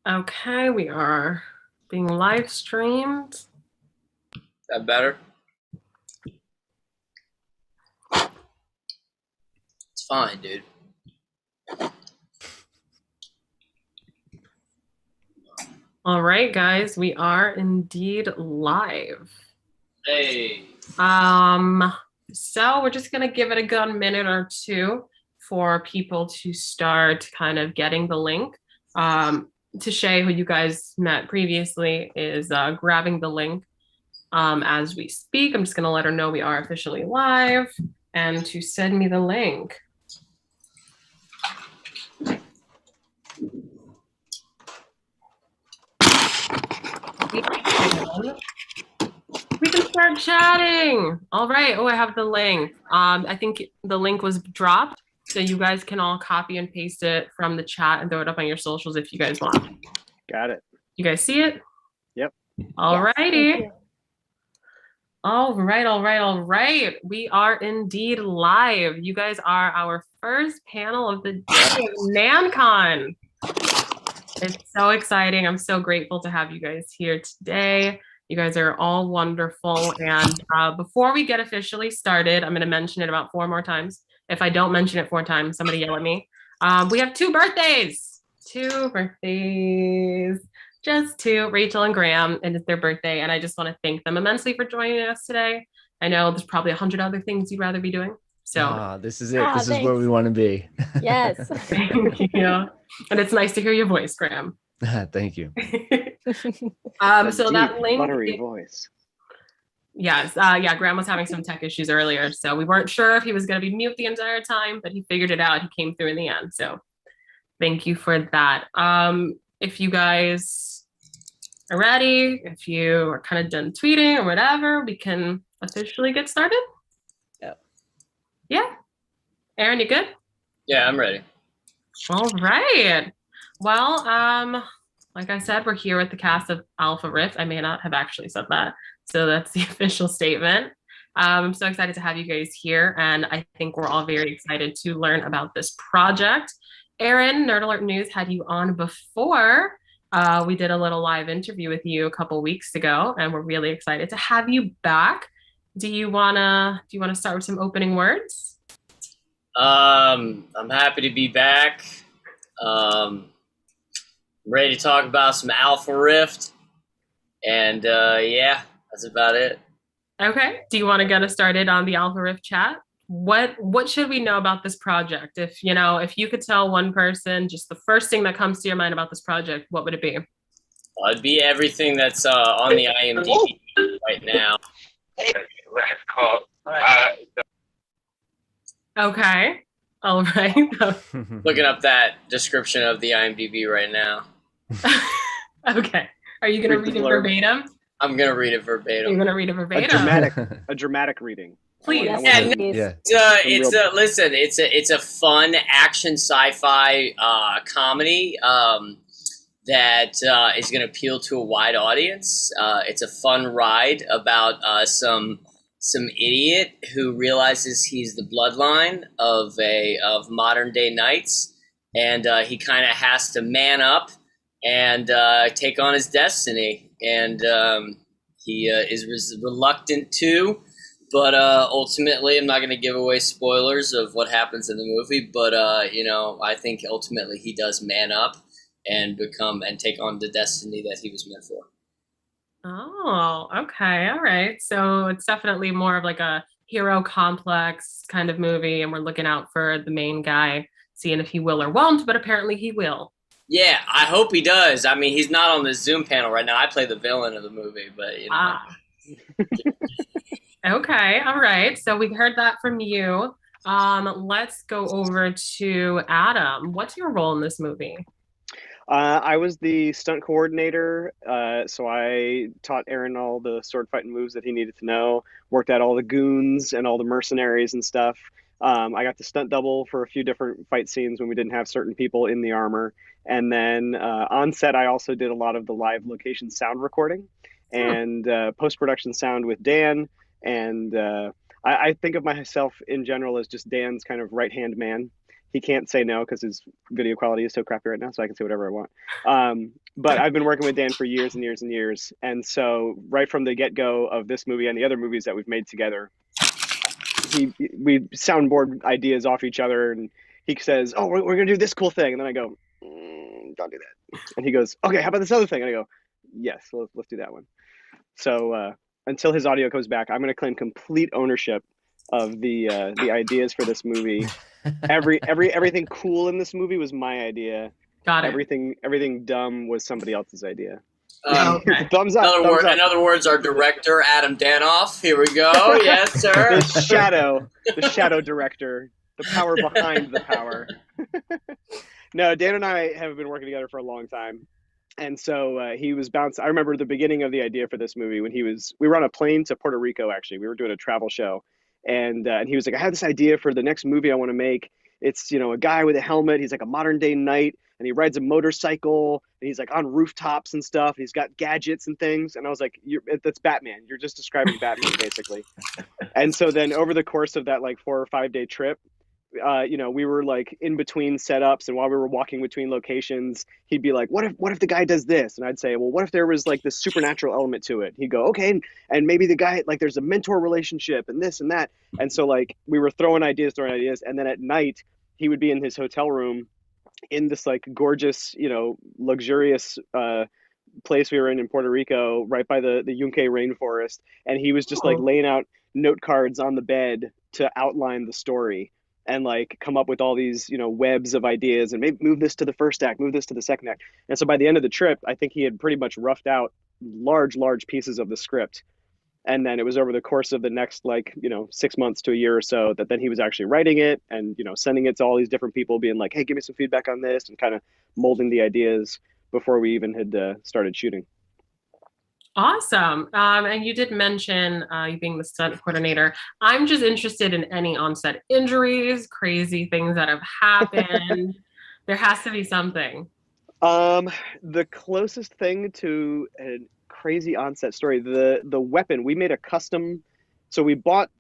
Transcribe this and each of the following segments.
Okay, we are being live streamed. Is that better? It's fine, dude. All right, guys, we are indeed live. Hey. So we're just gonna give it a good minute or two for people to start kind of getting the link. Shay, who you guys met previously, is grabbing the link as we speak. I'm just gonna let her know we are officially live and to send me the link. We can start chatting. All right. Oh, I have the link. I think the link was dropped, so you guys can all copy and paste it from the chat and throw it up on your socials if you guys want. Got it. You guys see it? Yep. All righty. All right. We are indeed live. You guys are our first panel of the day of NanCon. It's so exciting. I'm so grateful to have you guys here today. You guys are all wonderful. And before we get officially started, I'm going to mention it about 4 more times. If I don't mention it 4 times, somebody yell at me. We have 2 birthdays. 2 birthdays. Just 2, Rachel and Graham, and it's their birthday. And I just want to thank them immensely for joining us today. I know there's probably 100 other things you'd rather be doing. So this is it. This is where we want to be. Yes. Thank you. And it's nice to hear your voice, Graham. Thank you. So that link, buttery voice. Yes, Graham was having some tech issues earlier, so we weren't sure if he was going to be mute the entire time, but he figured it out. He came through in the end, so thank you for that. If you guys are ready, if you are kind of done tweeting or whatever, we can officially get started. Yeah. Aaron, you good? Yeah, I'm ready. All right. Well, like I said, we're here with the cast of Alpha Rift. I may not have actually said that, so that's the official statement. I'm so excited to have you guys here, and I think we're all very excited to learn about this project. Aaron, Nerd Alert News had you on before. We did a little live interview with you a couple weeks ago, and we're really excited to have you back. Do you wanna start with some opening words? I'm happy to be back. Ready to talk about some Alpha Rift, and yeah, that's about it. Okay. Do you want to get us started on the Alpha Rift chat? What should we know about this project? If you could tell one person just the first thing that comes to your mind about this project, what would it be? It'd be everything that's on the IMDb right now. Okay. All right. Looking up that description of the IMDb right now. Okay. Are you gonna read it verbatim? I'm gonna read it verbatim. You're gonna read it verbatim. A dramatic reading. Please. Listen, it's a fun action sci-fi comedy that is going to appeal to a wide audience. It's a fun ride about some idiot who realizes he's the bloodline of modern day knights, and he kind of has to man up and take on his destiny. And he is reluctant to. But ultimately, I'm not going to give away spoilers of what happens in the movie. But I think ultimately he does man up and take on the destiny that he was meant for. Oh, okay, all right. So it's definitely more of like a hero complex kind of movie, and we're looking out for the main guy, seeing if he will or won't. But apparently, he will. Yeah, I hope he does. I mean, he's not on the Zoom panel right now. I play the villain of the movie, but Okay, all right. So we've heard that from you. Let's go over to Adam. What's your role in this movie? I was the stunt coordinator, so I taught Aaron all the sword fighting moves that he needed to know, worked out all the goons and all the mercenaries and stuff. I got the stunt double for a few different fight scenes when we didn't have certain people in the armor. And then on set, I also did a lot of the live location sound recording and post-production sound with Dan. And I think of myself in general as just Dan's kind of right-hand man. he can't say no because his video quality is so crappy right now, so I can say whatever I want. But I've been working with Dan for years and years and years, and so right from the get-go of this movie and the other movies that we've made together, we soundboard ideas off each other, and he says, "Oh, we're gonna do this cool thing," and then I go, "Don't do that," and he goes, "Okay, how about this other thing?" And I go, "Yes, let's do that one." So until his audio comes back, I'm going to claim complete ownership of the ideas for this movie. Everything cool in this movie was my idea. Got it. Everything dumb was somebody else's idea. Okay. Thumbs up. In other words, our director Adam Danoff. Here we go. Yes, sir. The shadow director, the power behind the power. No, Dan and I have been working together for a long time. And so he was bouncing. I remember the beginning of the idea for this movie when we were on a plane to Puerto Rico, actually. We were doing a travel show. And he was like, I have this idea for the next movie I want to make. It's, a guy with a helmet. He's like a modern day knight, and he rides a motorcycle, and he's like on rooftops and stuff. And he's got gadgets and things. And I was like, that's Batman. You're just describing Batman, basically. And so then over the course of that like 4 or 5 day trip, we were like in between setups, and while we were walking between locations, he'd be like, what if the guy does this? And I'd say, well, what if there was like this supernatural element to it? He'd go, okay, and maybe the guy, like, there's a mentor relationship and this and that. And so like we were throwing ideas, and then at night he would be in his hotel room in this like gorgeous, luxurious place we were in Puerto Rico, right by the Yunque rainforest, and he was just like laying out note cards on the bed to outline the story and like come up with all these, webs of ideas, and maybe move this to the first act, move this to the second act. And so by the end of the trip, I think he had pretty much roughed out large pieces of the script. And then it was over the course of the next, 6 months to a year or so that then he was actually writing it and, sending it to all these different people, being like, hey, give me some feedback on this, and kind of molding the ideas before we even had started shooting. Awesome. And you did mention you being the stunt coordinator. I'm just interested in any on-set injuries, crazy things that have happened. There has to be something. The closest thing to a crazy on-set story, the weapon, we made a custom. So we bought,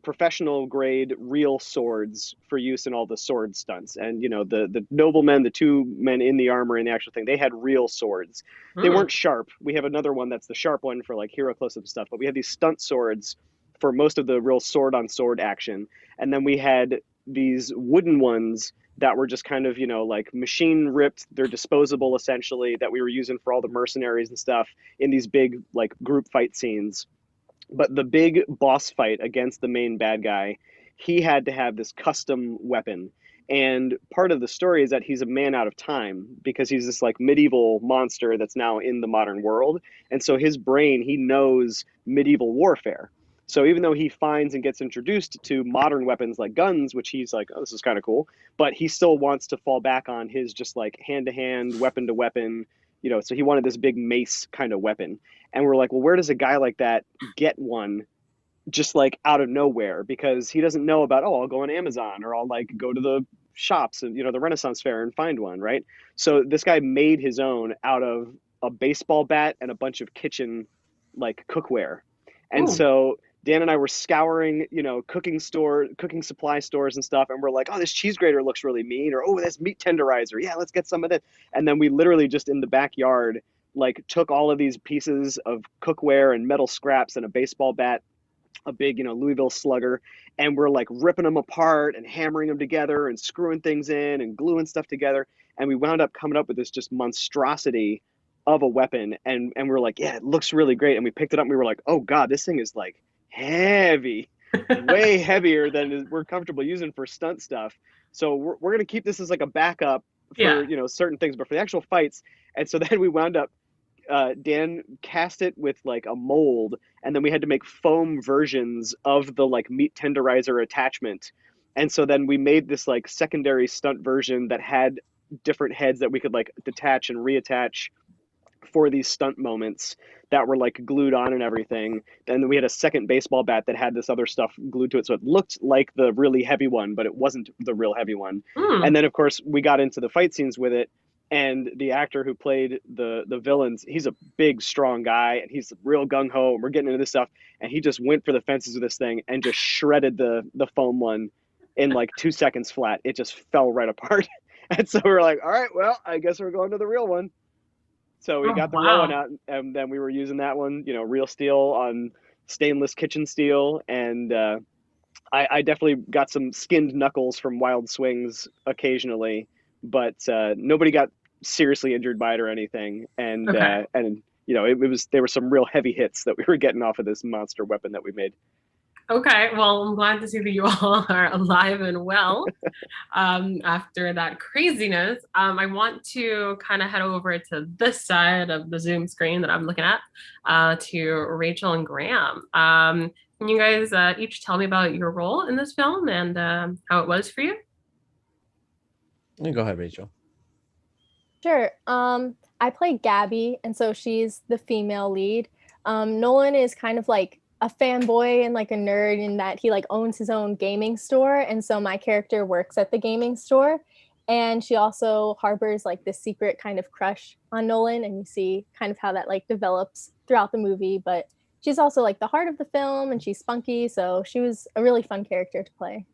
professional grade real swords for use in all the sword stunts. And, the noblemen, the 2 men in the armor in the actual thing, they had real swords. They weren't sharp. We have another one that's the sharp one for like hero close-up stuff. But we had these stunt swords for most of the real sword on sword action. And then we had these wooden ones that were just kind of, like machine ripped. They're disposable essentially, that we were using for all the mercenaries and stuff in these big like group fight scenes. But the big boss fight against the main bad guy, he had to have this custom weapon. And part of the story is that he's a man out of time because he's this like medieval monster that's now in the modern world. And so his brain, he knows medieval warfare. So even though he finds and gets introduced to modern weapons like guns, which he's like, oh, this is kind of cool, but he still wants to fall back on his just like hand-to-hand, weapon-to-weapon, so he wanted this big mace kind of weapon. And we're like, well, where does a guy like that get one just like out of nowhere? Because he doesn't know about, I'll go on Amazon, or I'll like go to the shops and, the Renaissance Fair and find one, right? So this guy made his own out of a baseball bat and a bunch of kitchen like cookware. And so Dan and I were scouring, cooking supply stores and stuff. And we're like, oh, this cheese grater looks really mean. Or, oh, this meat tenderizer. Yeah, let's get some of this. And then we literally just in the backyard, like took all of these pieces of cookware and metal scraps and a baseball bat, a big, Louisville Slugger. And we're like ripping them apart and hammering them together and screwing things in and gluing stuff together. And we wound up coming up with this just monstrosity of a weapon. And we're like, yeah, it looks really great. And we picked it up and we were like, oh God, this thing is like heavy, way heavier than we're comfortable using for stunt stuff. So we're going to keep this as like a backup for, certain things, but for the actual fights. And so then we wound up, Dan cast it with like a mold, and then we had to make foam versions of the like meat tenderizer attachment. And so then we made this like secondary stunt version that had different heads that we could like detach and reattach for these stunt moments that were like glued on and everything. Then we had a second baseball bat that had this other stuff glued to it. So it looked like the really heavy one, but it wasn't the real heavy one. And then of course we got into the fight scenes with it. And the actor who played the villains, he's a big, strong guy, and he's real gung-ho, and we're getting into this stuff. And he just went for the fences with this thing and just shredded the foam one in like 2 seconds flat. It just fell right apart. And so we were like, all right, well, I guess we're going to the real one. So we Oh, got the real one wow. out, and then we were using that one, real steel on stainless kitchen steel. And I definitely got some skinned knuckles from wild swings occasionally, but nobody got seriously injured by it or anything. And Okay. there were some real heavy hits that we were getting off of this monster weapon that we made. Okay. Well, I'm glad to see that you all are alive and well after that craziness. I want to kind of head over to this side of the Zoom screen that I'm looking at to Rachel and Graham. Can you guys each tell me about your role in this film and how it was for you? Go ahead, Rachel. Sure. I play Gabby, and so she's the female lead. Nolan is kind of like a fanboy and like a nerd in that he like owns his own gaming store, and so my character works at the gaming store, and she also harbors like this secret kind of crush on Nolan, and you see kind of how that like develops throughout the movie. But she's also like the heart of the film, and she's spunky, so she was a really fun character to play.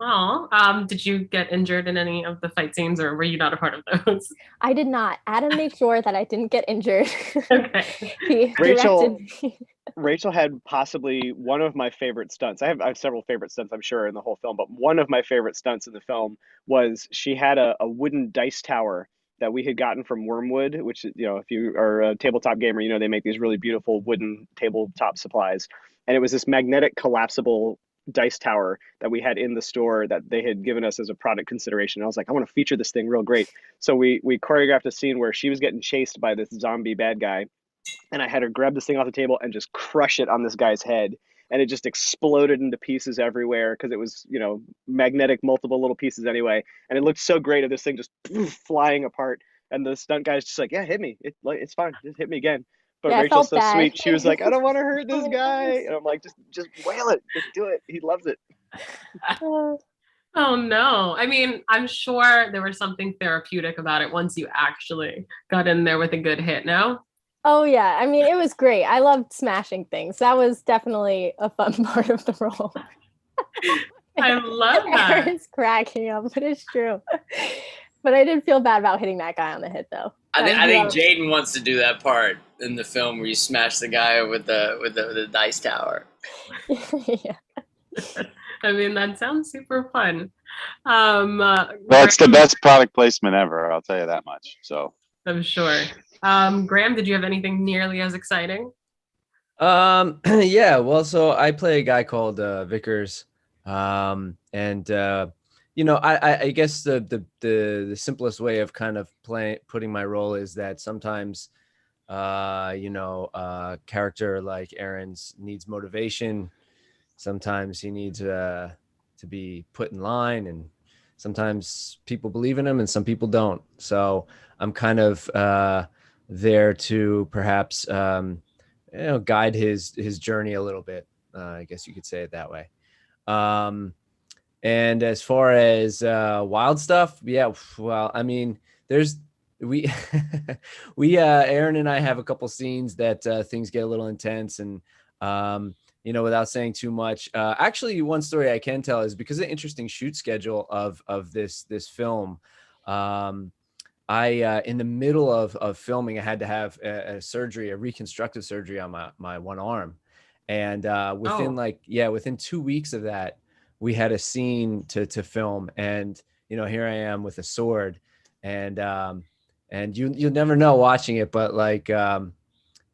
Oh, did you get injured in any of the fight scenes, or were you not a part of those? I did not. Adam made sure that I didn't get injured. Okay. He Rachel- directed me. Rachel had possibly one of my favorite stunts. I have several favorite stunts, I'm sure, in the whole film, but one of my favorite stunts in the film was she had a wooden dice tower that we had gotten from Wormwood, which, if you are a tabletop gamer, they make these really beautiful wooden tabletop supplies. And it was this magnetic collapsible dice tower that we had in the store that they had given us as a product consideration. I was like, I want to feature this thing real great. So we choreographed a scene where she was getting chased by this zombie bad guy, and I had her grab this thing off the table and just crush it on this guy's head, and it just exploded into pieces everywhere because it was magnetic, multiple little pieces anyway, and it looked so great of this thing just flying apart. And the stunt guy's just like, yeah, hit me, it's fine, just hit me again. But Yeah, I Rachel's so felt bad. sweet, she was like, I don't want to hurt this many guy, times? and I'm like, just wail it, just do it, he loves it. Uh, Oh no. I mean, I'm sure there was something therapeutic about it once you actually got in there with a good hit, no? Oh yeah, I mean it was great. I loved smashing things. That was definitely a fun part of the role. I love that. Aaron's cracking up, but it's true. But I did feel bad about hitting that guy on the head, though. I think Jaden wants to do that part in the film where you smash the guy with the dice tower. Yeah. I mean, that sounds super fun. Well, it's the best product placement ever, I'll tell you that much. So I'm sure. Graham, did you have anything nearly as exciting? Yeah, well, so I play a guy called Vickers. I guess the simplest way of kind of putting my role is that sometimes a character like Aaron's needs motivation. Sometimes he needs to be put in line, and sometimes people believe in him and some people don't. So I'm kind of there to perhaps guide his journey a little bit. I guess you could say it that way. And as far as wild stuff, yeah, well, I mean, we Aaron and I have a couple scenes that things get a little intense, and without saying too much, actually one story I can tell is because of the interesting shoot schedule of this film. I in the middle of filming, I had to have a reconstructive surgery on my one arm, and within 2 weeks of that, we had a scene to film, and here I am with a sword, and you'll never know watching it, but like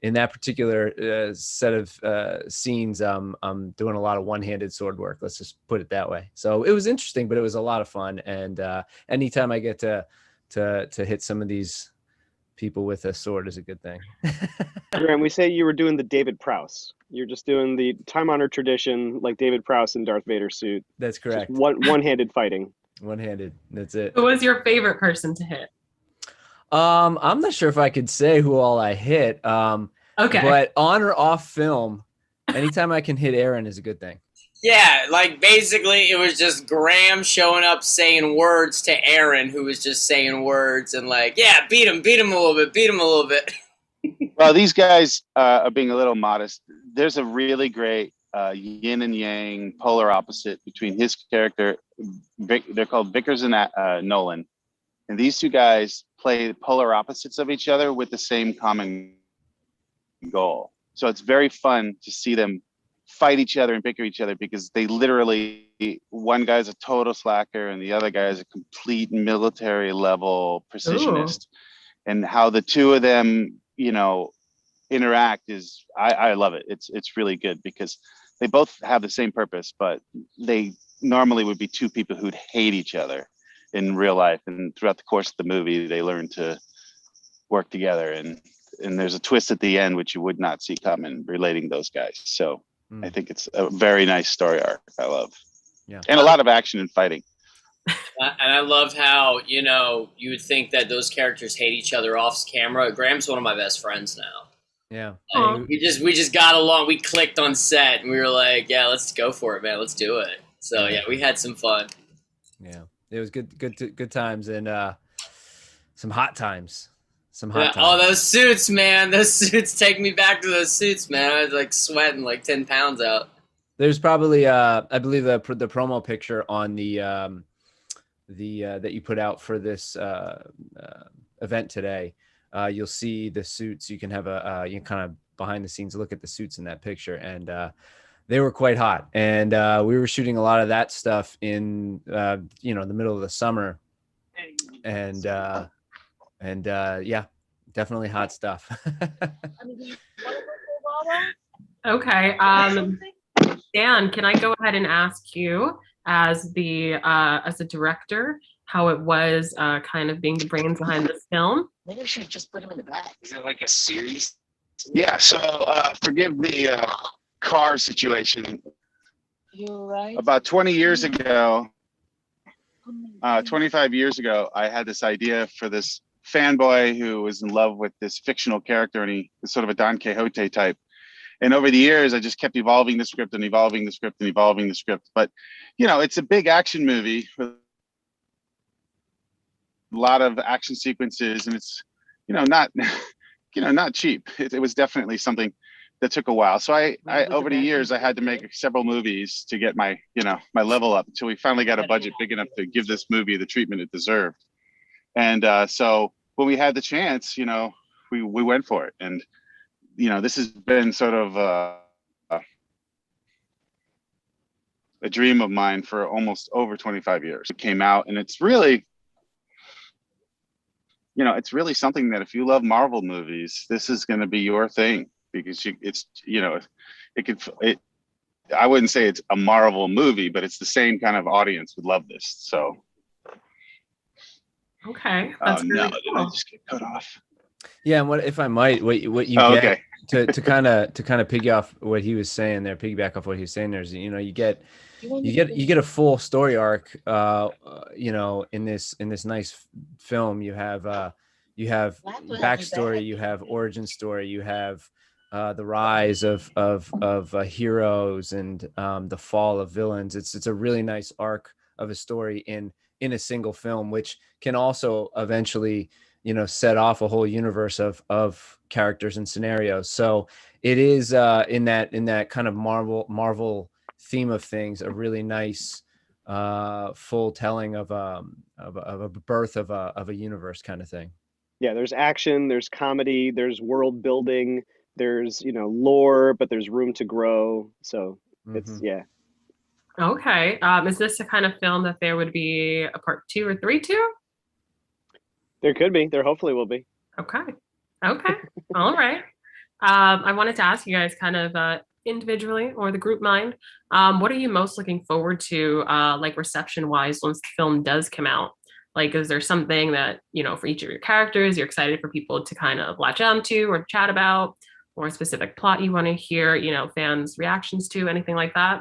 in that particular set of scenes, I'm doing a lot of one-handed sword work. Let's just put it that way. So it was interesting, but it was a lot of fun, and anytime I get to hit some of these people with a sword is a good thing. Graham, we say you were doing the David Prowse. You're just doing the time-honored tradition, like David Prowse in Darth Vader's suit. That's correct. Just one-handed fighting. One-handed. That's it. Who was your favorite person to hit? I'm not sure if I could say who all I hit. Okay. But on or off film, anytime I can hit Aaron is a good thing. Yeah, like basically it was just Graham showing up saying words to Aaron, who was just saying words and like, yeah, beat him a little bit. well, these guys are being a little modest. There's a really great yin and yang polar opposite between his character, they're called Vickers and Nolan, and these two guys play polar opposites of each other with the same common goal. So it's very fun to see them fight each other and bicker each other, because they literally, one guy's a total slacker and the other guy is a complete military level precisionist. Ooh. And how the two of them, you know, interact is, I love it. It's really good because they both have the same purpose, but they normally would be two people who'd hate each other in real life. And throughout the course of the movie, they learn to work together. And there's a twist at the end, which you would not see coming, relating those guys. So I think it's a very nice story arc. I love. Yeah. And a lot of action and fighting. And I love how, you know, you would think that those characters hate each other off camera. Graham's one of my best friends now. Yeah. We just got along. We clicked on set and we were like, yeah, let's go for it, man. Let's do it. So yeah, we had some fun. Yeah. It was good times and some hot times. Some hot times. Oh, those suits, man. Those suits take me back to those suits, man. I was like sweating like 10 pounds out. There's probably I believe the promo picture on the that you put out for this event today. You'll see the suits. You can have you can kind of behind the scenes look at the suits in that picture, and they were quite hot. And we were shooting a lot of that stuff in you know, the middle of the summer, and yeah, definitely hot stuff. Okay. Dan, can I go ahead and ask you, as a director, how it was kind of being the brains behind this film? Maybe we should just put him in the back. Is it like a series? Yeah, so forgive the car situation. You're right. About 20 years ago, 25 years ago, I had this idea for this fanboy who was in love with this fictional character, and he was sort of a Don Quixote type. And over the years, I just kept evolving the script and evolving the script and evolving the script. But, you know, it's a big action movie with a lot of action sequences, and it's, you know, not cheap. It was definitely something that took a while. So I over the years, I had to make several movies to get my, you know, my level up until we finally got a budget big enough to give this movie the treatment it deserved. And so when we had the chance, you know, we went for it. And, you know, this has been sort of a dream of mine for almost over 25 years. It came out, and it's really, you know, it's really something that if you love Marvel movies, this is going to be your thing, because it's, you know, I wouldn't say it's a Marvel movie, but it's the same kind of audience would love this. So. Okay. That's really cool. Did I just get cut off? Yeah, and what if I might, what you get to kind of piggyback off what he was saying there, is, you know, you get a full story arc, you know, in this nice film. You have backstory, you have origin story, you have the rise of heroes and the fall of villains. It's a really nice arc of a story in a single film, which can also eventually, you know, set off a whole universe of characters and scenarios. So it is in that kind of Marvel theme of things, a really nice full telling of a birth of a universe kind of thing. Yeah, there's action, there's comedy, there's world building, there's, you know, lore, but there's room to grow. So it's Okay. Is this the kind of film that there would be a part 2 or 3 to? There could be. There hopefully will be. Okay. All right. I wanted to ask you guys kind of individually or the group mind, what are you most looking forward to, like reception wise, once the film does come out? Like, is there something that, you know, for each of your characters, you're excited for people to kind of latch on to or chat about, or a specific plot you want to hear, you know, fans' reactions to, anything like that?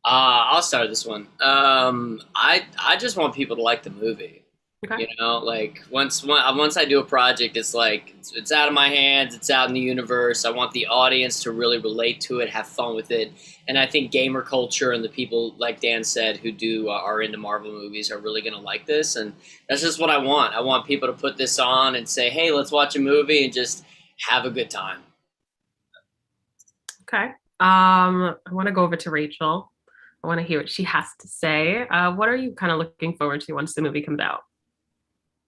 I'll start this one. I just want people to like the movie. Okay. You know, like once I do a project, it's like it's out of my hands, it's out in the universe. I want the audience to really relate to it, have fun with it, and I think gamer culture and the people, like Dan said, who are into Marvel movies are really gonna like this, and that's just what I want. I want people to put this on and say, "Hey, let's watch a movie and just have a good time." Okay. I want to go over to Rachel. I want to hear what she has to say. What are you kind of looking forward to once the movie comes out?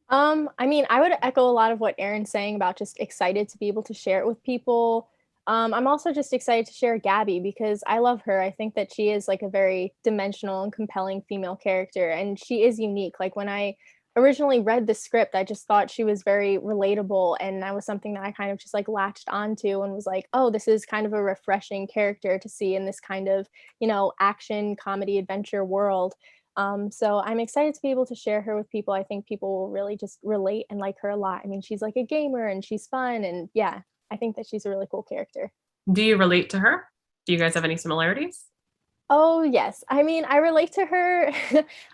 I mean, I would echo a lot of what Erin's saying about just excited to be able to share it with people. I'm also just excited to share Gabby because I love her. I think that she is like a very dimensional and compelling female character, and she is unique. Like when I originally read the script, I just thought she was very relatable, and that was something that I kind of just like latched onto and was like, oh, this is kind of a refreshing character to see in this kind of, action, comedy, adventure world. So I'm excited to be able to share her with people. I think people will really just relate and like her a lot. I mean, she's like a gamer and she's fun, and yeah, I think that she's a really cool character. Do you relate to her? Do you guys have any similarities? Oh, yes. I mean, I relate to her.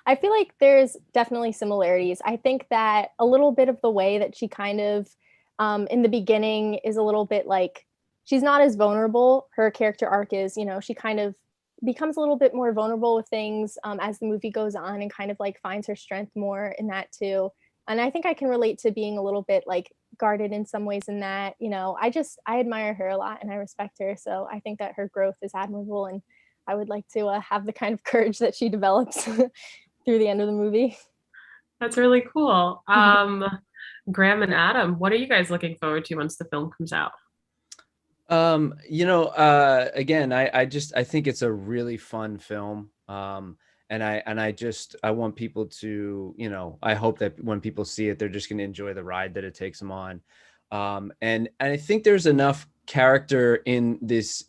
I feel like there's definitely similarities. I think that a little bit of the way that she kind of, in the beginning, is a little bit like she's not as vulnerable. Her character arc is, she kind of becomes a little bit more vulnerable with things as the movie goes on and kind of like finds her strength more in that too. And I think I can relate to being a little bit like guarded in some ways in that, I admire her a lot and I respect her. So I think that her growth is admirable, and I would like to have the kind of courage that she develops through the end of the movie. That's really cool. Graham and Adam, what are you guys looking forward to once the film comes out? Again, I think it's a really fun film. And I want people to, I hope that when people see it, they're just going to enjoy the ride that it takes them on. And I think there's enough character in this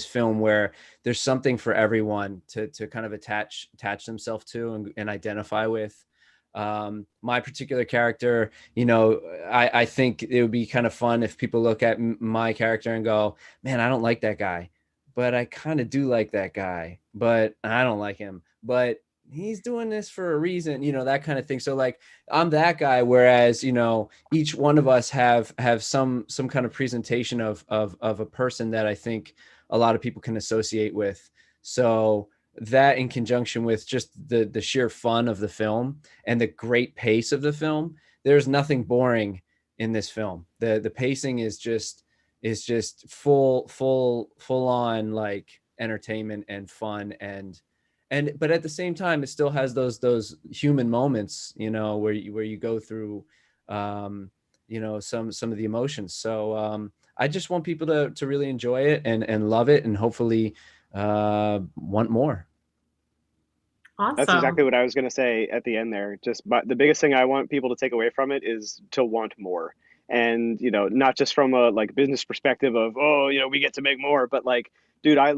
film where there's something for everyone to kind of attach themselves to and identify with. My particular character, I think it would be kind of fun if people look at my character and go, man, I don't like that guy, but I kind of do like that guy, but I don't like him, but he's doing this for a reason, that kind of thing. So like, I'm that guy. Whereas, each one of us have some kind of presentation of a person that I think a lot of people can associate with. So that in conjunction with just the sheer fun of the film and the great pace of the film, there's nothing boring in this film. The pacing is just full on like entertainment and fun but at the same time it still has those human moments, where you go through some of the emotions. So I just want people to really enjoy it and love it, and hopefully want more. Awesome. That's exactly what I was going to say at the end there. But the biggest thing I want people to take away from it is to want more. And, not just from a like business perspective of, we get to make more, but like, dude, I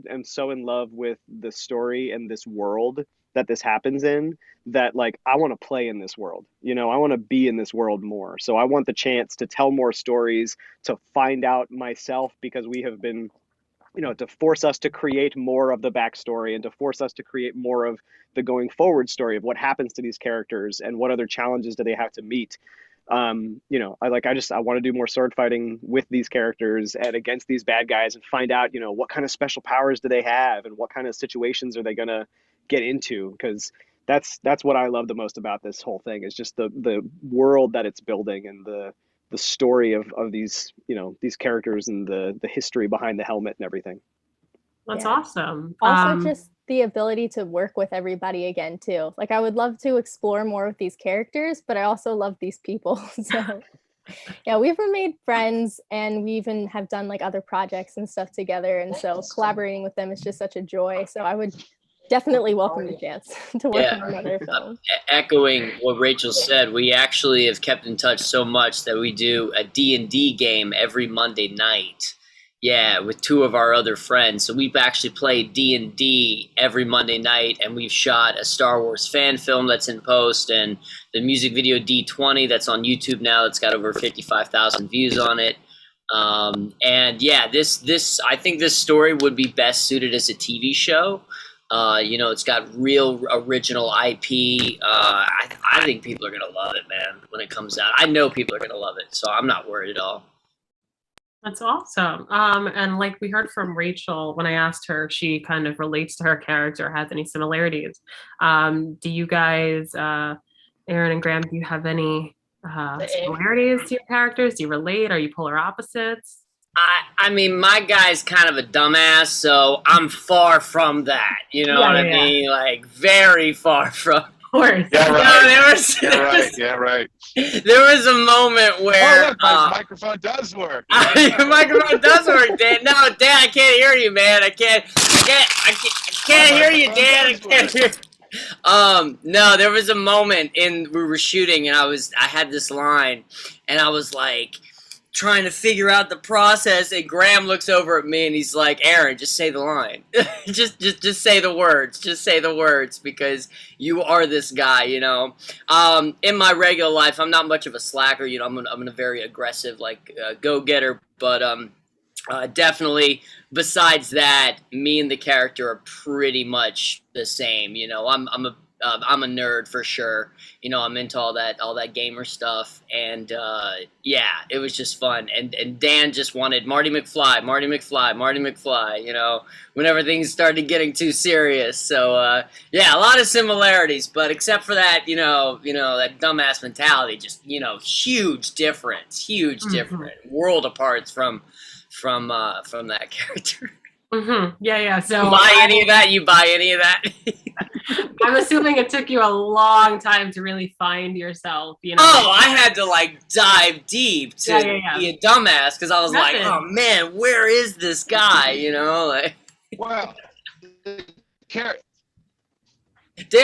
am so in love with the story and this world that this happens in that like, I want to play in this world, I want to be in this world more. So I want the chance to tell more stories, to find out myself, because we have been, to force us to create more of the backstory and to force us to create more of the going forward story of what happens to these characters and what other challenges do they have to meet. I want to do more sword fighting with these characters and against these bad guys and find out, what kind of special powers do they have and what kind of situations are they going to get into? Because that's what I love the most about this whole thing is just the world that it's building and the story of these, these characters and the history behind the helmet and everything. That's awesome. Also, just the ability to work with everybody again too. Like I would love to explore more with these characters, but I also love these people. So yeah, we've made friends and we even have done like other projects and stuff together. And so collaborating with them is just such a joy. So I would definitely welcome the chance to work on another film. Echoing what Rachel said, we actually have kept in touch so much that we do a D&D game every Monday night. Yeah, with two of our other friends. So we've actually played D&D every Monday night, and we've shot a Star Wars fan film that's in post, and the music video D20 that's on YouTube now that's got over 55,000 views on it. And yeah, this I think this story would be best suited as a TV show. It's got real original IP. I think people are going to love it, man, when it comes out. I know people are going to love it, so I'm not worried at all. That's awesome. And like we heard from Rachel, when I asked her if she kind of relates to her character, has any similarities. Do you guys, Erin and Graham, do you have any similarities to your characters? Do you relate? Are you polar opposites? I mean, my guy's kind of a dumbass, so I'm far from that. You know what I mean? Like, very far from. Of course. Yeah, right. Yeah, right. There was a moment where look, my microphone does work. Your microphone does work, Dan. No, Dan, I can't hear you, man. I can't hear you, Dan. I can't hear. No, there was a moment we were shooting, and I had this line, and I was like trying to figure out the process, and Graham looks over at me and he's like, Aaron, just say the line. just say the words. Just say the words, because you are this guy, you know. In my regular life, I'm not much of a slacker, you know. I'm a very aggressive, like, go-getter, but definitely besides that, me and the character are pretty much the same, you know. I'm a nerd for sure. You know, I'm into all that gamer stuff, and yeah, it was just fun. And Dan just wanted Marty McFly, you know, whenever things started getting too serious. So yeah, a lot of similarities, but except for that, you know, that dumbass mentality, just, you know, huge difference, world apart from that character. Yeah. So you buy any of that? You buy any of that? I'm assuming it took you a long time to really find yourself, you know? Oh, I had to like dive deep to be a dumbass, because I was like, oh man, where is this guy? You know, like. Well, Dan,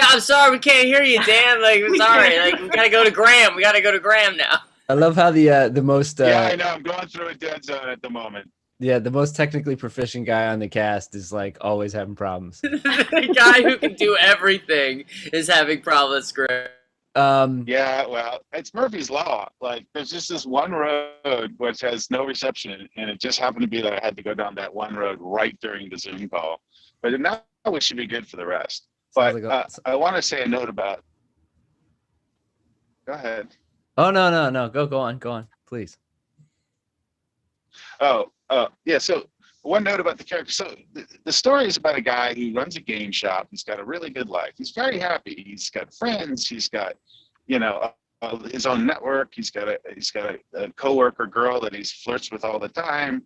I'm sorry we can't hear you, Dan. Like, sorry, like we gotta go to Graham. We gotta go to Graham now. I love how the most. Yeah, I know. I'm going through a dead zone at the moment. Yeah, the most technically proficient guy on the cast is like always having problems. The guy who can do everything is having problems, Graham. Yeah, well, it's Murphy's Law. Like, there's just this one road which has no reception, and it just happened to be that I had to go down that one road right during the Zoom call. But now we should be good for the rest. But I want to say a note about. Go ahead. Oh no! Go on, please. Yeah. So one note about the character. So the story is about a guy who runs a game shop. He's got a really good life. He's very happy. He's got friends. He's got, you know, his own network. He's got a coworker girl that he flirts with all the time.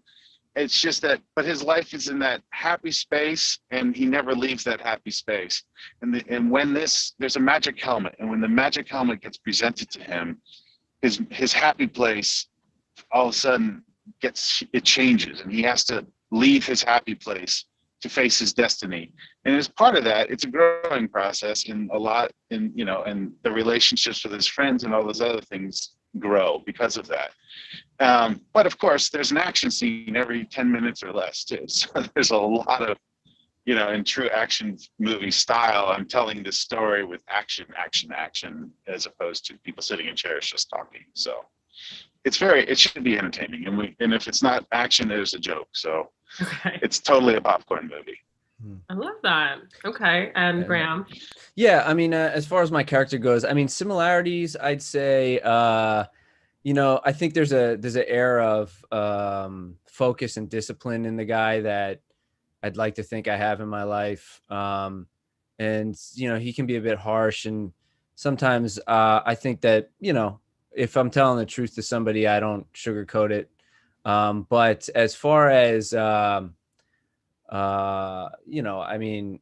It's just that, but his life is in that happy space, and he never leaves that happy space. And when there's a magic helmet, and when the magic helmet gets presented to him, his happy place all of a sudden it changes, and he has to leave his happy place to face his destiny. And as part of that, it's a growing process, and you know, and the relationships with his friends and all those other things grow because of that. But of course, there's an action scene every 10 minutes or less too. So there's a lot of, you know, in true action movie style, I'm telling this story with action, as opposed to people sitting in chairs just talking. So it should be entertaining, and if it's not action, there's a joke. So it's totally a popcorn movie. I love that. Okay, and Graham. Yeah, I mean, as far as my character goes, I mean, similarities, I'd say, you know, I think there's an air of focus and discipline in the guy that I'd like to think I have in my life. And, you know, he can be a bit harsh, and sometimes I think that, you know, if I'm telling the truth to somebody, I don't sugarcoat it. But as far as, you know, I mean,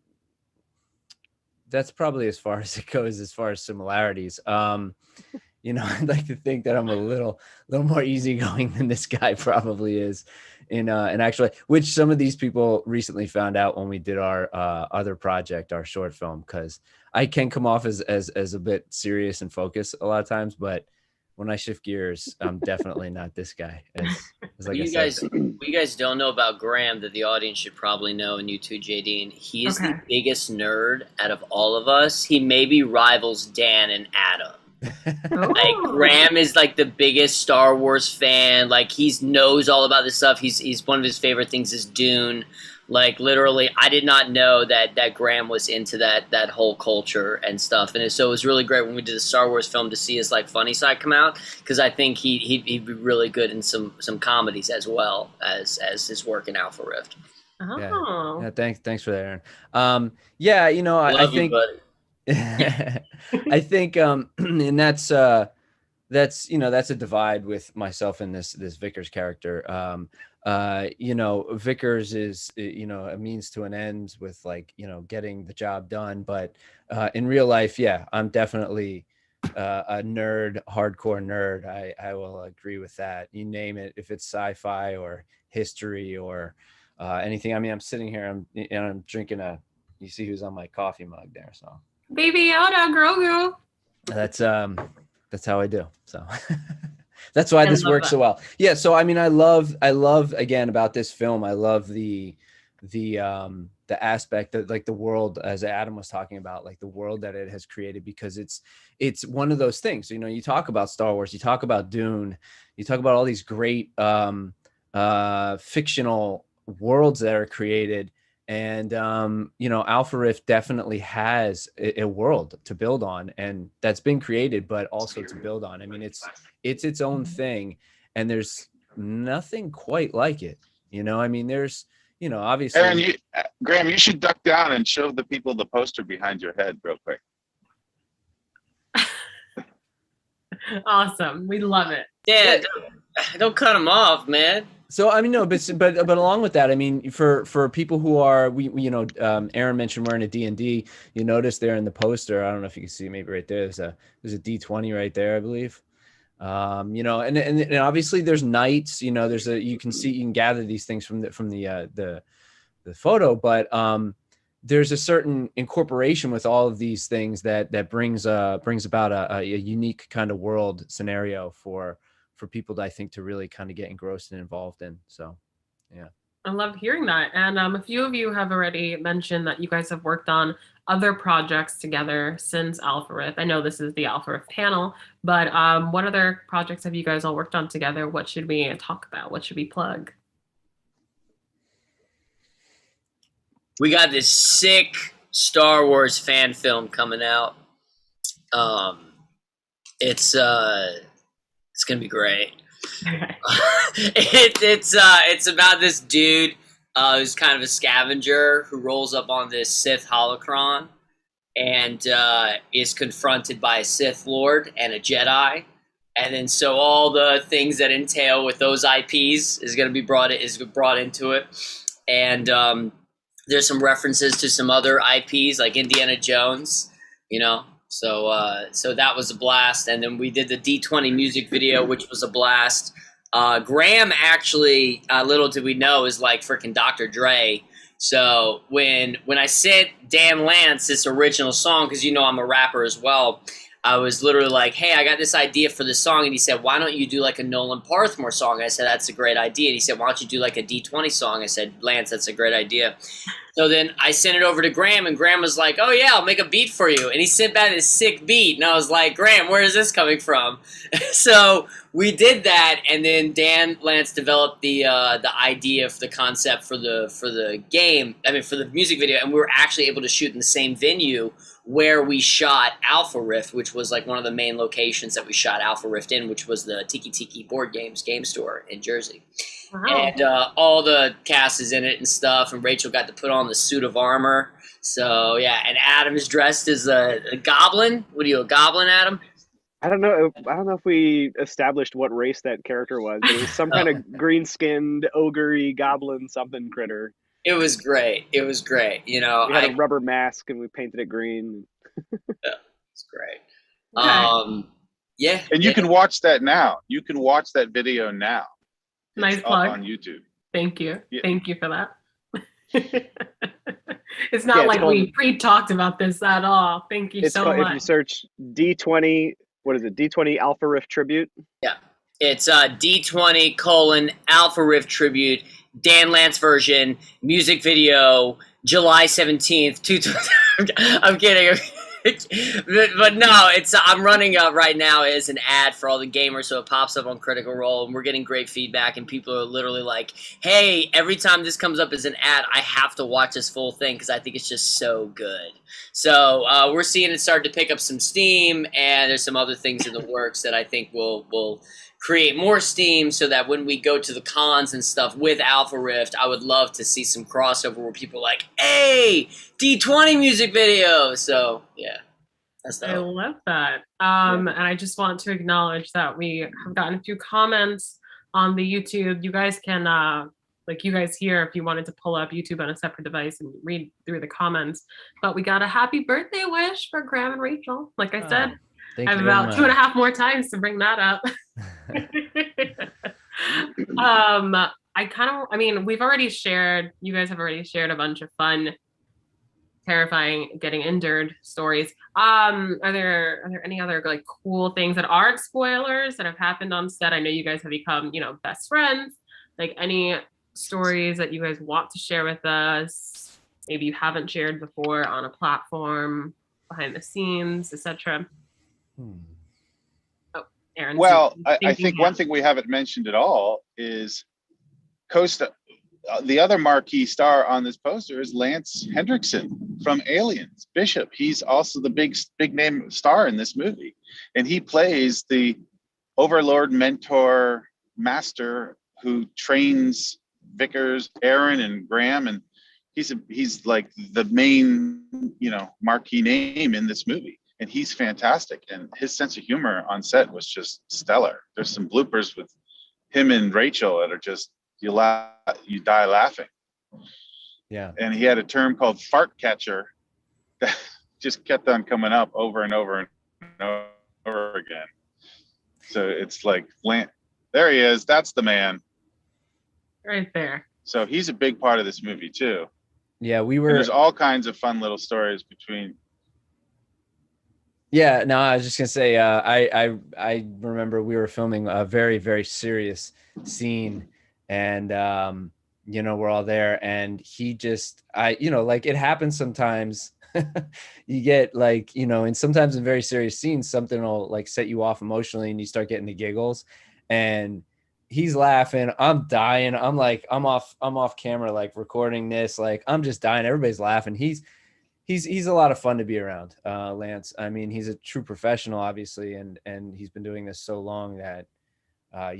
that's probably as far as it goes, as far as similarities. You know, I'd like to think that I'm a little more easygoing than this guy probably is in actually, which some of these people recently found out when we did our other project, our short film, because I can come off as a bit serious and focused a lot of times, but when I shift gears, I'm definitely not this guy. As like what you guys don't know about Graham that the audience should probably know, and you too, JD, and he is the biggest nerd out of all of us. He maybe rivals Dan and Adam. Like, Graham is like the biggest Star Wars fan. Like, he knows all about this stuff. He's one of his favorite things is Dune. Like, literally, I did not know that Graham was into that whole culture and stuff. And so it was really great when we did the Star Wars film to see his like funny side come out, because I think he'd be really good in some comedies as well as his work in Alpha Rift. Oh. Yeah, thanks for that, Aaron. Yeah, you know, I think, I think, and that's you know, that's a divide with myself and this Vickers character. you know, Vickers is, you know, a means to an end with like, you know, getting the job done. But in real life, yeah, I'm definitely a nerd, hardcore nerd. I will agree with that. You name it, if it's sci-fi or history or anything. I mean, I'm sitting here, I'm drinking you see who's on my coffee mug there. So Baby Yoda, Grogu. that's how I do. So that's why this works so well. Yeah. So, I mean, I love again about this film. I love the aspect that, like, the world, as Adam was talking about, like the world that it has created, because it's one of those things, you know, you talk about Star Wars, you talk about Dune, you talk about all these great fictional worlds that are created. And, you know, Alpha Rift definitely has a world to build on, and that's been created, but also to build on. I mean, it's its own thing, and there's nothing quite like it. You know, I mean, there's, you know, obviously. Aaron, Graham, you should duck down and show the people the poster behind your head real quick. Awesome. We love it. Yeah, don't cut them off, man. So, I mean, no, but along with that, I mean, for people who are, we you know, Aaron mentioned we're in a D&D. You notice there in the poster, I don't know if you can see, maybe right there, there's a D20 right there, I believe. You know, and obviously there's knights, you know, you can gather these things from the photo, but there's a certain incorporation with all of these things that brings about a unique kind of world scenario for people that I think to really kind of get engrossed and involved in. So, yeah. I love hearing that. And a few of you have already mentioned that you guys have worked on other projects together since Alpha Rift. I know this is the Alpha Rift panel, but what other projects have you guys all worked on together? What should we talk about? What should we plug? We got this sick Star Wars fan film coming out. It's gonna be great. It's about this dude who's kind of a scavenger who rolls up on this Sith holocron and is confronted by a Sith Lord and a Jedi, and then so all the things that entail with those IPs is going to be brought into it, and there's some references to some other IPs like Indiana Jones, you know. So that was a blast, and then we did the D20 music video, which was a blast. Graham actually, little did we know, is like freaking Dr. Dre. So when I sent Dan Lance this original song, because you know I'm a rapper as well, I was literally like, hey, I got this idea for this song, and he said, why don't you do like a Nolan Parthmore song? I said, that's a great idea. And he said, why don't you do like a D20 song? I said, Lance, that's a great idea. So then I sent it over to Graham, and Graham was like, oh yeah, I'll make a beat for you. And he sent back this sick beat, and I was like, Graham, where is this coming from? So we did that, and then Dan Lance developed the idea for the concept for the game, I mean for the music video, and we were actually able to shoot in the same venue where we shot Alpha Rift, which was like one of the main locations that we shot Alpha Rift in, which was the Tiki Tiki Board Games game store in Jersey. Wow. And all the cast is in it and stuff, and Rachel got to put on the suit of armor. So yeah, and Adam is dressed as a goblin. What are you, a goblin, Adam? I don't know if we established what race that character was, but it was some kind of green-skinned, ogre-y, goblin something critter. It was great. It was great. You know, we had a rubber mask and we painted it green. Yeah, it's great. Okay. Yeah. And you can watch that now. You can watch that video now. Nice plug on YouTube. Thank you. Yeah. Thank you for that. It's not like we pre-talked about this at all. Thank you so much. If you search D20, what is it? D20 Alpha Rift Tribute? Yeah. It's D20 Alpha Rift Tribute, Dan Lance version, music video, July 17th. I'm kidding. But no, I'm running right now as an ad for all the gamers, so it pops up on Critical Role, and we're getting great feedback, and people are literally like, hey, every time this comes up as an ad, I have to watch this full thing because I think it's just so good. So we're seeing it start to pick up some steam, and there's some other things in the works that I think will create more steam so that when we go to the cons and stuff with Alpha Rift, I would love to see some crossover where people are like, hey, D20 music video. So yeah, that's that. I love that. And I just want to acknowledge that we have gotten a few comments on the YouTube. You guys can like you guys here if you wanted to pull up YouTube on a separate device and read through the comments. But we got a happy birthday wish for Graham and Rachel. Like I said, Thank I have you very about 2.5 more times to bring that up. I mean, we've already shared, you guys have already shared a bunch of fun, terrifying, getting injured stories. Are there any other like cool things that aren't spoilers that have happened on set? I know you guys have become, best friends. Like any stories that you guys want to share with us, maybe you haven't shared before on a platform, behind the scenes, etc. Oh, Aaron. Well, I think one thing we haven't mentioned at all is Costa. The other marquee star on this poster is Lance Hendrickson from Aliens, Bishop. He's also the big name star in this movie, and he plays the overlord, mentor, master who trains Vickers, Aaron, and Graham, and he's like the main marquee name in this movie, and he's fantastic. And his sense of humor on set was just stellar. There's some bloopers with him and Rachel that are just you die laughing. Yeah. And he had a term called fart catcher that just kept on coming up over and over and over again. So it's like, there he is. That's the man. Right there. So he's a big part of this movie too. Yeah, And there's all kinds of fun little stories between. Yeah, no, I was just gonna say, I remember we were filming a very, very serious scene, and we're all there, and he just, like it happens sometimes. You get like, and sometimes in very serious scenes, something will like set you off emotionally, and you start getting the giggles, and he's laughing, I'm dying, I'm off camera, like recording this, like I'm just dying, everybody's laughing. He's a lot of fun to be around, Lance. I mean, he's a true professional, obviously, and he's been doing this so long that, I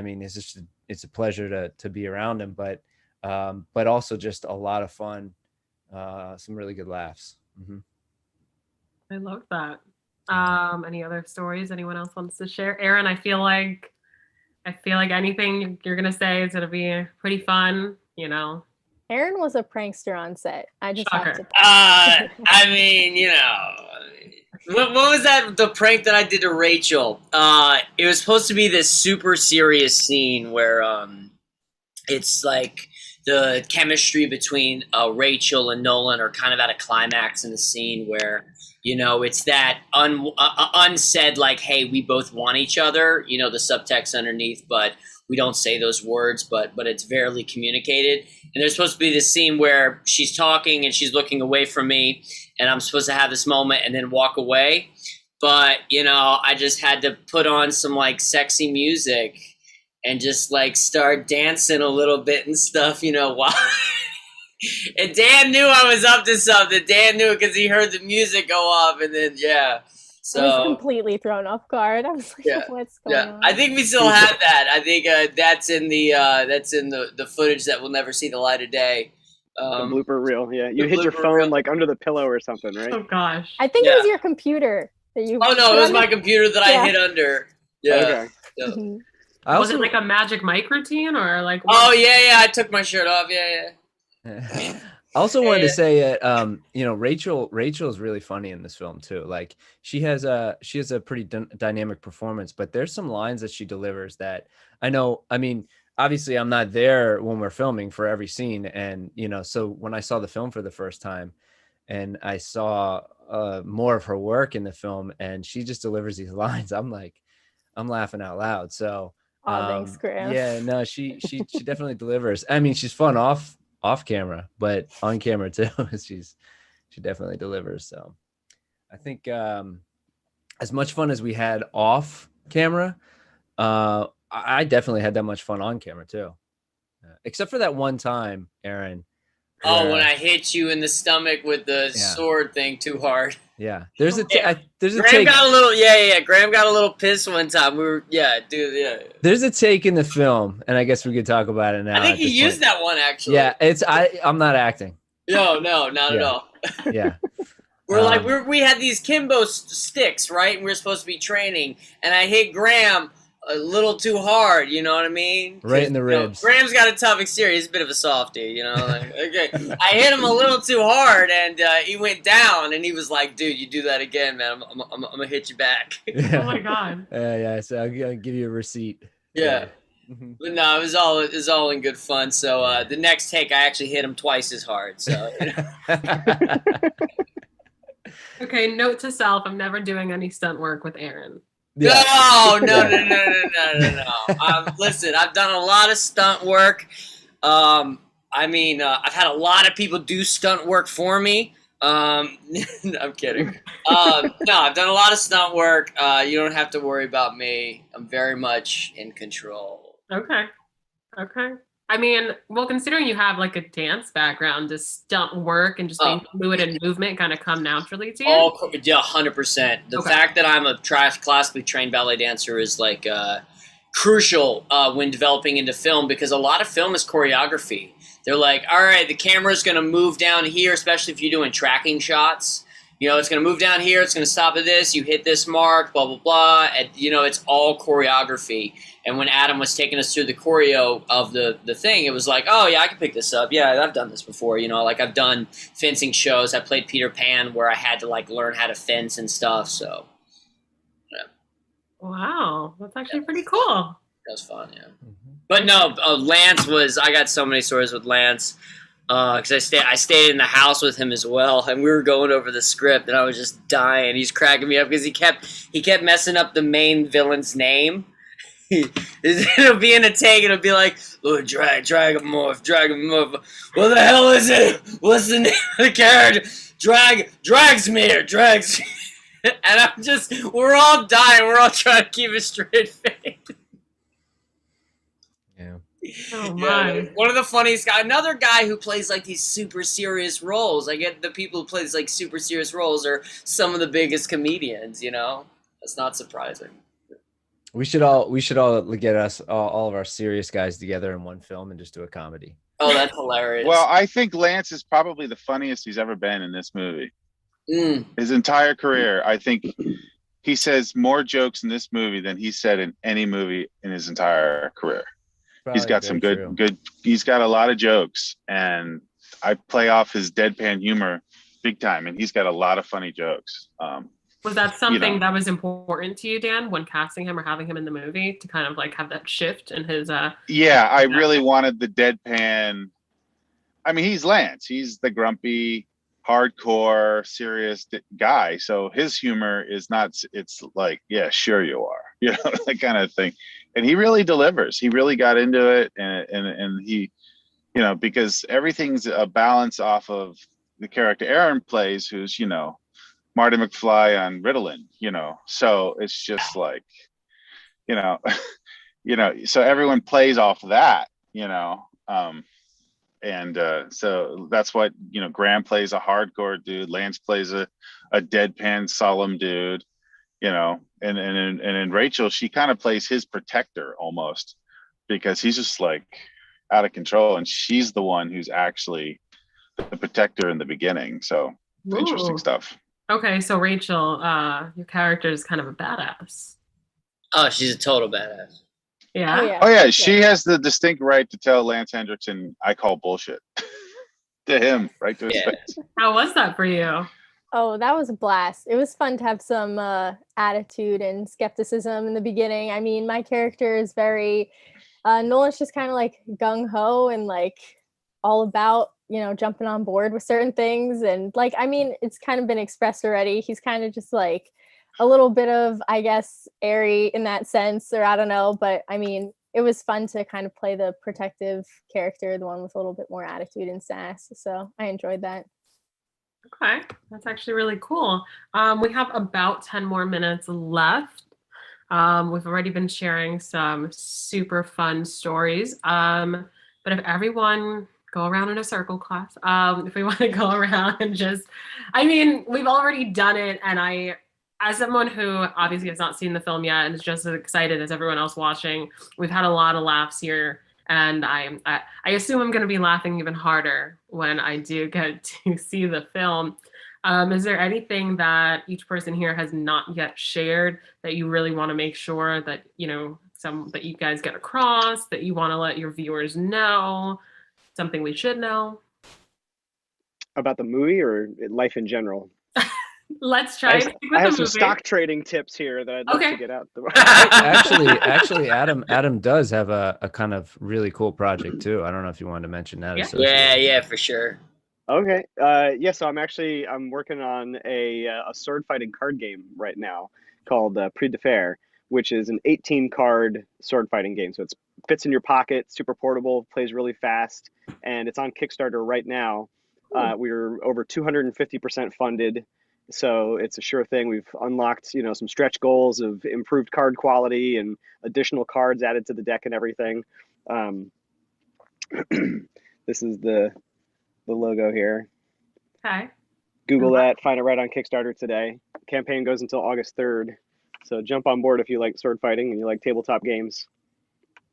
mean, it's a pleasure to be around him, but also just a lot of fun, some really good laughs. Mm-hmm. I love that. Any other stories anyone else wants to share? Aaron, I feel like anything you're gonna say is gonna be pretty fun, Aaron was a prankster on set. I just Shocker. have to. I mean, what was the prank that I did to Rachel? It was supposed to be this super serious scene where it's like the chemistry between Rachel and Nolan are kind of at a climax in the scene where, it's that unsaid, like, hey, we both want each other, the subtext underneath, but we don't say those words, but it's barely communicated. And there's supposed to be this scene where she's talking and she's looking away from me, and I'm supposed to have this moment and then walk away. But, I just had to put on some like sexy music and just like start dancing a little bit and stuff, while and Dan knew I was up to something. Dan knew it because he heard the music go off, and then so I was completely thrown off guard. I was like, what's going on? I think we still have that. I think that's in the footage that will never see the light of day. The blooper reel, yeah. You hit your phone like under the pillow or something, right? Oh gosh. I think it was your computer that you. Oh no, it was my computer that I hit under. Yeah. Okay. Yeah. Mhm. Was it like a magic mic routine or like? Oh yeah, I took my shirt off. Yeah. I also wanted to say that Rachel is really funny in this film too. Like she has a pretty dynamic performance, but there's some lines that she delivers that I know. I mean, obviously I'm not there when we're filming for every scene, and so when I saw the film for the first time and I saw more of her work in the film, and she just delivers these lines, I'm laughing out loud. So thanks, Graham. Yeah, no, she definitely delivers. I mean, she's fun off camera, but on camera too, she definitely delivers. So I think as much fun as we had off camera, I definitely had that much fun on camera too, except for that one time, Aaron. When I hit you in the stomach with the sword thing too hard. Yeah, there's a Graham take. got a little Graham got a little pissed one time. There's a take in the film, and I guess we could talk about it now. I think he used that one actually. Yeah, I'm not acting. No, not at all. Yeah. We had these Kimbo sticks, right? And we were supposed to be training, and I hit Graham a little too hard, you know what I mean? Right in the ribs. Graham's got a tough exterior. He's a bit of a softie, you know. Like, okay, I hit him a little too hard, and he went down. And he was like, "Dude, you do that again, man. I'm gonna hit you back." Oh my god. Yeah. So I'll give you a receipt. Yeah. Mhm. But no, it was all in good fun. So the next take, I actually hit him twice as hard. So. You know. Okay, note to self: I'm never doing any stunt work with Aaron. Yeah. No. Listen, I've done a lot of stunt work. I've had a lot of people do stunt work for me. I'm kidding. No, I've done a lot of stunt work. You don't have to worry about me. I'm very much in control. Okay. I mean, well, considering you have like a dance background, does stunt work and just being fluid and movement kind of come naturally to you? Yeah, 100%. The fact that I'm a classically trained ballet dancer is like crucial when developing into film, because a lot of film is choreography. They're like, all right, the camera's going to move down here, especially if you're doing tracking shots. You know, it's going to move down here. It's going to stop at this. You hit this mark, blah, blah, blah. And, you know, it's all choreography. And when Adam was taking us through the choreo of the thing, it was like, oh, yeah, I can pick this up. Yeah, I've done this before. You know, like I've done fencing shows. I played Peter Pan where I had to, like, learn how to fence and stuff. So, yeah. Wow. That's actually pretty cool. That was fun, yeah. Mm-hmm. But no, Lance I got so many stories with Lance. Because I stayed in the house with him as well, and we were going over the script, and I was just dying. He's cracking me up because he kept messing up the main villain's name. It'll be in a take, and it'll be like, "Lord, Dragamorph. What the hell is it? What's the name of the character? Dragsmere. And we're all dying. We're all trying to keep a straight face. Yeah. Oh my. Yeah, one of the funniest guys. Another guy who plays like these super serious roles. I get the people who play these like super serious roles are some of the biggest comedians, you know? That's not surprising. We should all get us all of our serious guys together in one film and just do a comedy. Oh, that's hilarious. Well, I think Lance is probably the funniest he's ever been in this movie. His entire career, I think he says more jokes in this movie than he said in any movie in his entire career. Probably he's got some good, he's got a lot of jokes, and I play off his deadpan humor big time, and he's got a lot of funny jokes. Was that something that was important to you, Dan, when casting him or having him in the movie, to kind of like have that shift in his Yeah, I really wanted the deadpan. I mean, he's Lance. He's the grumpy, hardcore, serious guy. So his humor is not, it's like, yeah, sure you are, you know, that kind of thing. And he really delivers. He really got into it, and he, you know, because everything's a balance off of the character Aaron plays, who's, you know, Marty McFly on Ritalin, you know. So it's just like, you know, so everyone plays off of that, you know. So that's what, you know, Graham plays a hardcore dude, Lance plays a deadpan solemn dude, you know, and in Rachel, she kind of plays his protector almost, because he's just like out of control, and she's the one who's actually the protector in the beginning. So interesting stuff. Okay, so Rachel, your character is kind of a badass. Oh, she's a total badass. Yeah. Oh yeah, she has the distinct right to tell Lance Hendrickson, I call bullshit to him, right to his face. How was that for you? Oh, that was a blast. It was fun to have some attitude and skepticism in the beginning. I mean, my character is very, Nolan's just kind of like gung-ho and like all about, you know, jumping on board with certain things. And like, I mean, it's kind of been expressed already. He's kind of just like a little bit of, I guess, airy in that sense, or I don't know. But I mean, it was fun to kind of play the protective character, the one with a little bit more attitude and sass. So I enjoyed that. Okay, that's actually really cool. We have about 10 more minutes left. We've already been sharing some super fun stories. But if everyone go around in a circle, class, if we want to go around and just, I mean, we've already done it. And as someone who obviously has not seen the film yet and is just as excited as everyone else watching, we've had a lot of laughs here. And I assume I'm going to be laughing even harder when I do get to see the film. Is there anything that each person here has not yet shared that you really want to make sure that, you know, some that you guys get across that you want to let your viewers know? Something we should know about the movie or life in general? Let's try. I have some stock trading tips here that I'd love to get out. Actually, Adam does have a kind of really cool project too. I don't know if you wanted to mention that. Yeah, for sure. Okay. So I'm working on a sword fighting card game right now called Prix de Fer, which is an 18 card sword fighting game. So it fits in your pocket, super portable, plays really fast, and it's on Kickstarter right now. We're over 250% funded. So it's a sure thing. We've unlocked, some stretch goals of improved card quality and additional cards added to the deck and everything. This is the logo here. Okay. Google that, find it right on Kickstarter today. Campaign goes until August 3rd. So jump on board if you like sword fighting and you like tabletop games.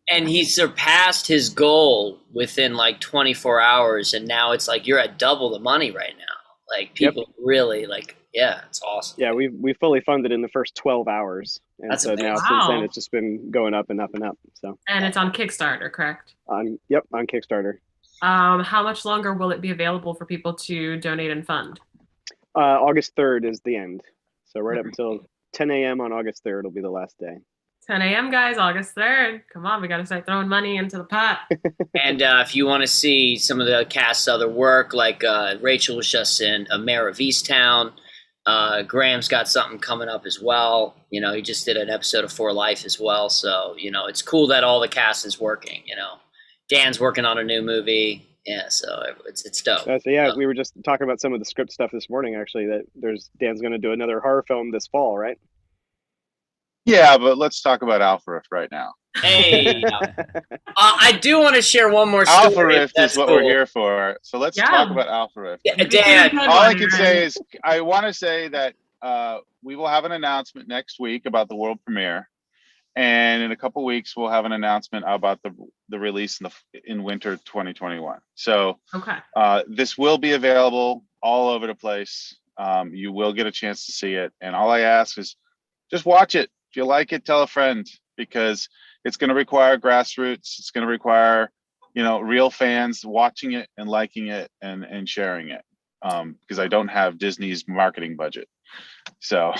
And he surpassed his goal within like 24 hours. And now it's like you're at double the money right now. Like people really it's awesome. Yeah, we fully funded in the first 12 hours. And That's so amazing. now since then it's just been going up and up and up. So and it's on Kickstarter, correct? On Kickstarter. How much longer will it be available for people to donate and fund? August 3rd is the end. So right up until 10 a.m. on August 3rd will be the last day. 10 a.m. guys, August 3rd. Come on, we got to start throwing money into the pot. And if you want to see some of the cast's other work, like Rachel was just in A Mayor of Easttown. Graham's got something coming up as well. He just did an episode of For Life as well. So, it's cool that all the cast is working, Dan's working on a new movie. Yeah, so it's dope. We were just talking about some of the script stuff this morning, actually, that Dan's going to do another horror film this fall, right? Yeah, but let's talk about Alpha Rift right now. Hey, I do want to share one more story. Alpha Rift is what we're here for. So let's talk about Alpha Rift. Yeah, Dan, all I can say is I want to say that we will have an announcement next week about the world premiere. And in a couple weeks, we'll have an announcement about the release in winter 2021. So this will be available all over the place. You will get a chance to see it. And all I ask is just watch it. If you like it, tell a friend, because it's going to require grassroots. It's going to require, real fans watching it and liking it and sharing it. Because I don't have Disney's marketing budget. So.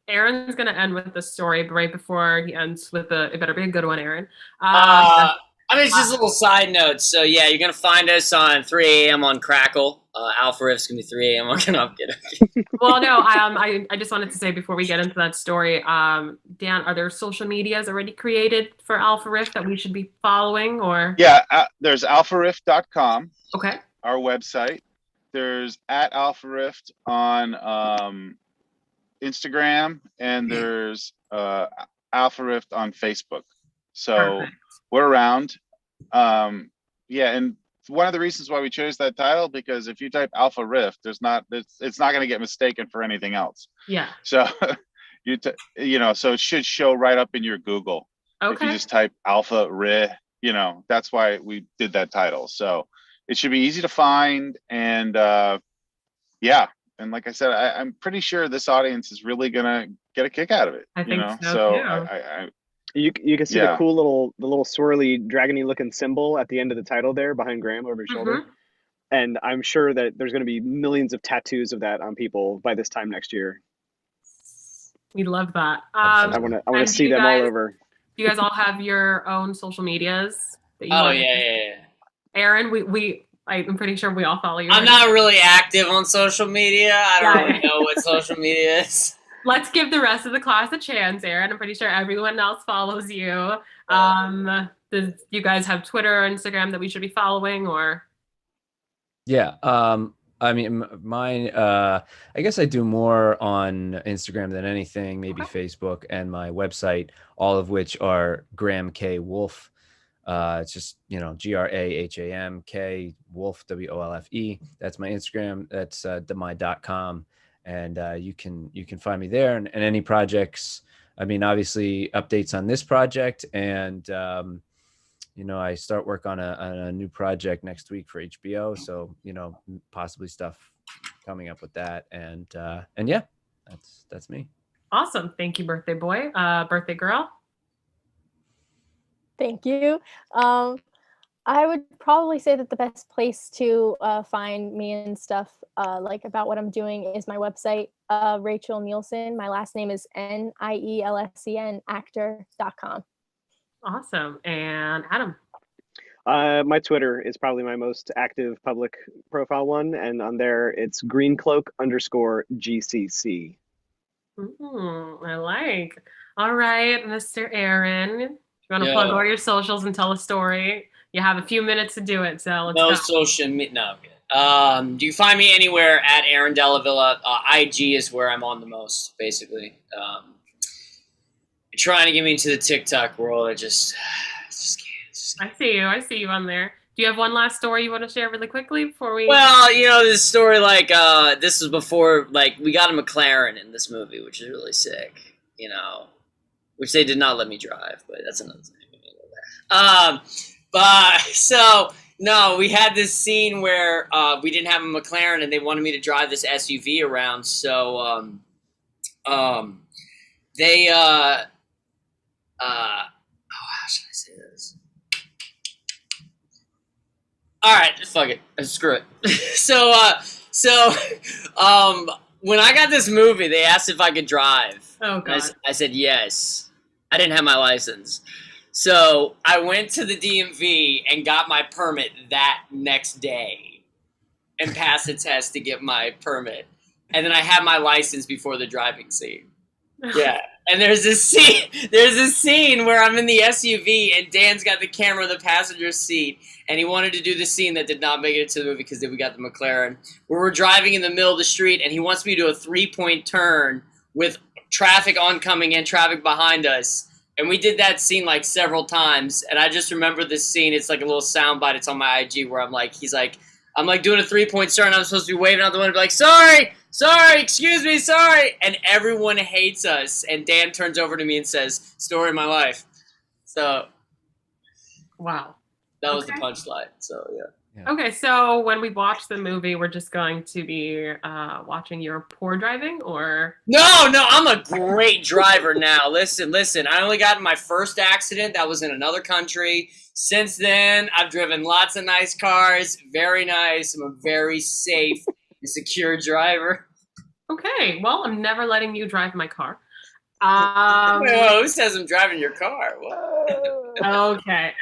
Aaron's going to end with the story, but right before he ends with it better be a good one, Aaron. It's just a little side note. So yeah, you're going to find us on 3 a.m. on Crackle. Alpha Rift's going to be 3 a.m. I'm kidding. Well, no, I just wanted to say before we get into that story, Dan, are there social medias already created for Alpha Rift that we should be following or? Yeah, there's alpharift.com. Okay. Our website. There's @AlphaRift on Instagram, and there's Alpha Rift on Facebook. So we're around. And one of the reasons why we chose that title, because if you type Alpha Rift, it's not going to get mistaken for anything else. Yeah. So so it should show right up in your Google. Okay. If you just type Alpha Rift, that's why we did that title. So it should be easy to find, and and like I said, I'm pretty sure this audience is really gonna get a kick out of it. I think so too. You can see the cool little swirly dragony looking symbol at the end of the title there behind Graham over his shoulder. And I'm sure that there's going to be millions of tattoos of that on people by this time next year. We love that. I want to see them all over. Do you guys all have your own social medias? That you yeah. Aaron, I'm pretty sure we all follow you. I'm not really active on social media. I don't really know what social media is. Let's give the rest of the class a chance, Aaron. I'm pretty sure everyone else follows you. Do you guys have Twitter or Instagram that we should be following, or? Yeah. Mine, I guess I do more on Instagram than anything, maybe Facebook, and my website, all of which are Graham K. Wolfe. It's just, GRAHAM Wolfe, WOLFE. That's my Instagram. That's my.com. And you can find me there, and any projects. Obviously updates on this project, and I start work on a new project next week for HBO. So possibly stuff coming up with that, and yeah, that's me. Awesome, thank you, birthday boy. Birthday girl. Thank you. I would probably say that the best place to find me and stuff like about what I'm doing is my website, Rachel Nielsen. My last name is Nielsen, actor.com. Awesome. And Adam. My Twitter is probably my most active public profile one, and on there it's greencloak_GCC. I like. All right, Mr. Aaron, you want to plug all your socials and tell a story? You have a few minutes to do it, so let's go. Social media. No. You can find me anywhere at Aaron Della Villa. IG is where I'm on the most, basically. Trying to get me into the TikTok world. I just can't. I see you on there. Do you have one last story you want to share really quickly before we? Well, this story, this was before, we got a McLaren in this movie, which is really sick, which they did not let me drive, but that's another thing. We had this scene where we didn't have a McLaren and they wanted me to drive this SUV around. So how should I say this? All right, fuck it, screw it. When I got this movie, they asked if I could drive. Oh God! I said yes. I didn't have my license. So I went to the DMV and got my permit that next day and passed the test to get my permit. And then I had my license before the driving scene. Yeah. And there's this scene where I'm in the SUV and Dan's got the camera in the passenger seat and he wanted to do the scene that did not make it to the movie because we got the McLaren. Where we're driving in the middle of the street and he wants me to do a 3-point turn with traffic oncoming and traffic behind us. And we did that scene several times, and I just remember this scene. It's like a little soundbite. It's on my IG where I'm doing a 3-point turn. I'm supposed to be waving out the window, be like, sorry, excuse me, sorry. And everyone hates us. And Dan turns over to me and says, story of my life. So, wow, that was the punchline. So yeah. Okay, so when we watch the movie, we're just going to be watching your poor driving, or? No, I'm a great driver now. Listen, I only got in my first accident. That was in another country. Since then, I've driven lots of nice cars. Very nice. I'm a very safe and secure driver. Okay, well, I'm never letting you drive my car. Who says I'm driving your car? Whoa. Okay.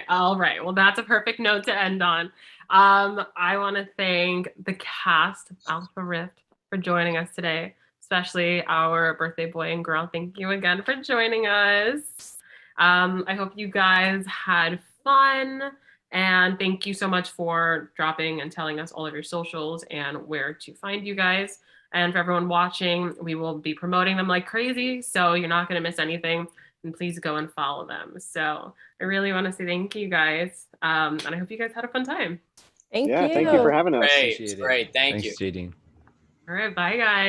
All right. Well, that's a perfect note to end on. I want to thank the cast of Alpha Rift for joining us today, especially our birthday boy and girl. Thank you again for joining us. I hope you guys had fun, and thank you so much for dropping and telling us all of your socials and where to find you guys. And for everyone watching, we will be promoting them like crazy, so you're not going to miss anything. And please go and follow them. So I really want to say thank you guys. And I hope you guys had a fun time. Thank you. Thank you for having us. Great. Thank you. Thanks, JD. All right. Bye, guys.